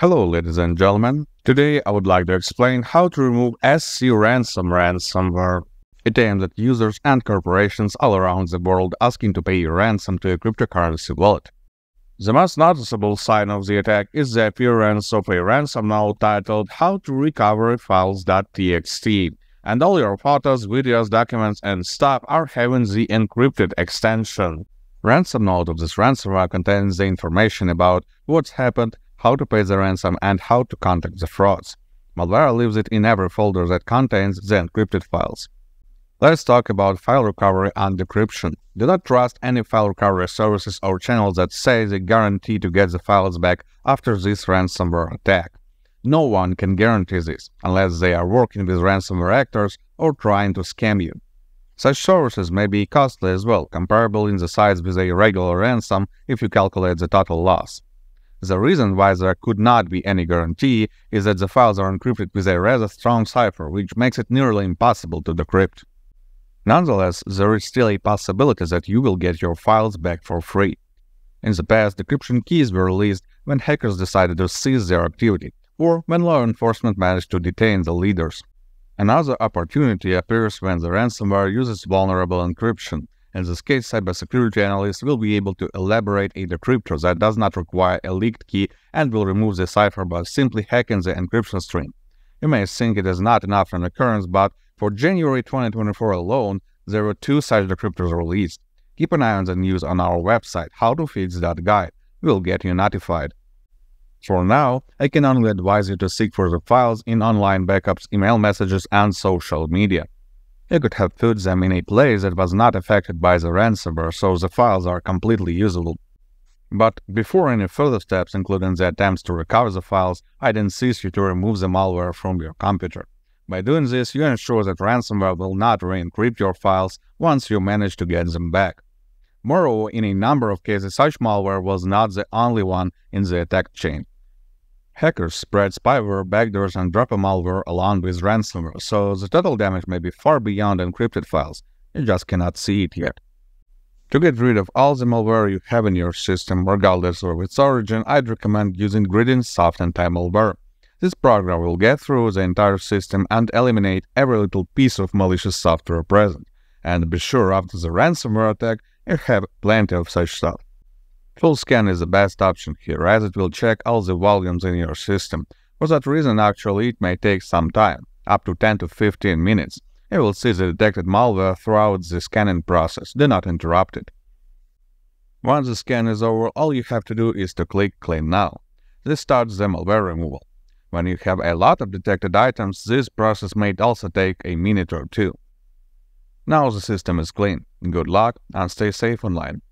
Hello ladies and gentlemen, today I would like to explain how to remove ScRansom Ransomware. It aims at users and corporations all around the world asking to pay a ransom to a cryptocurrency wallet. The most noticeable sign of the attack is the appearance of a ransom note titled How to Recover Files.txt, and all your photos, videos, documents, and stuff are having the Encrypted extension. Ransom note of this ransomware contains the information about what's happened, how to pay the ransom, and how to contact the frauds. Malware leaves it in every folder that contains the encrypted files. Let's talk about file recovery and decryption. Do not trust any file recovery services or channels that say they guarantee to get the files back after this ransomware attack. No one can guarantee this unless they are working with ransomware actors or trying to scam you. Such services may be costly as well, comparable in the size with a regular ransom if you calculate the total loss. The reason why there could not be any guarantee is that the files are encrypted with a rather strong cipher, which makes it nearly impossible to decrypt. Nonetheless, there is still a possibility that you will get your files back for free. In the past, decryption keys were released when hackers decided to cease their activity, or when law enforcement managed to detain the leaders. Another opportunity appears when the ransomware uses vulnerable encryption. In this case, cybersecurity analysts will be able to elaborate a decryptor that does not require a leaked key and will remove the cipher by simply hacking the encryption string. You may think it is not enough for an occurrence, but for January 2024 alone, there were 2 such decryptors released. Keep an eye on the news on our website, HowToFix.Guide. We will get you notified. For now, I can only advise you to seek for the files in online backups, email messages, and social media. You could have put them in a place that was not affected by the ransomware, so the files are completely usable. But before any further steps, including the attempts to recover the files, I'd insist you to remove the malware from your computer. By doing this, you ensure that ransomware will not re-encrypt your files once you manage to get them back. Moreover, in a number of cases, such malware was not the only one in the attack chain. Hackers spread spyware, backdoors, and dropper malware along with ransomware, so the total damage may be far beyond encrypted files. You just cannot see it yet. To get rid of all the malware you have in your system, regardless of its origin, I'd recommend using Gradient Soft Anti-Malware. This program will get through the entire system and eliminate every little piece of malicious software present. And be sure after the ransomware attack, you have plenty of such stuff. Full scan is the best option here, as it will check all the volumes in your system. For that reason, actually, it may take some time, up to 10 to 15 minutes. You will see the detected malware throughout the scanning process. Do not interrupt it. Once the scan is over, all you have to do is to click Clean Now. This starts the malware removal. When you have a lot of detected items, this process may also take a minute or 2. Now the system is clean. Good luck and stay safe online.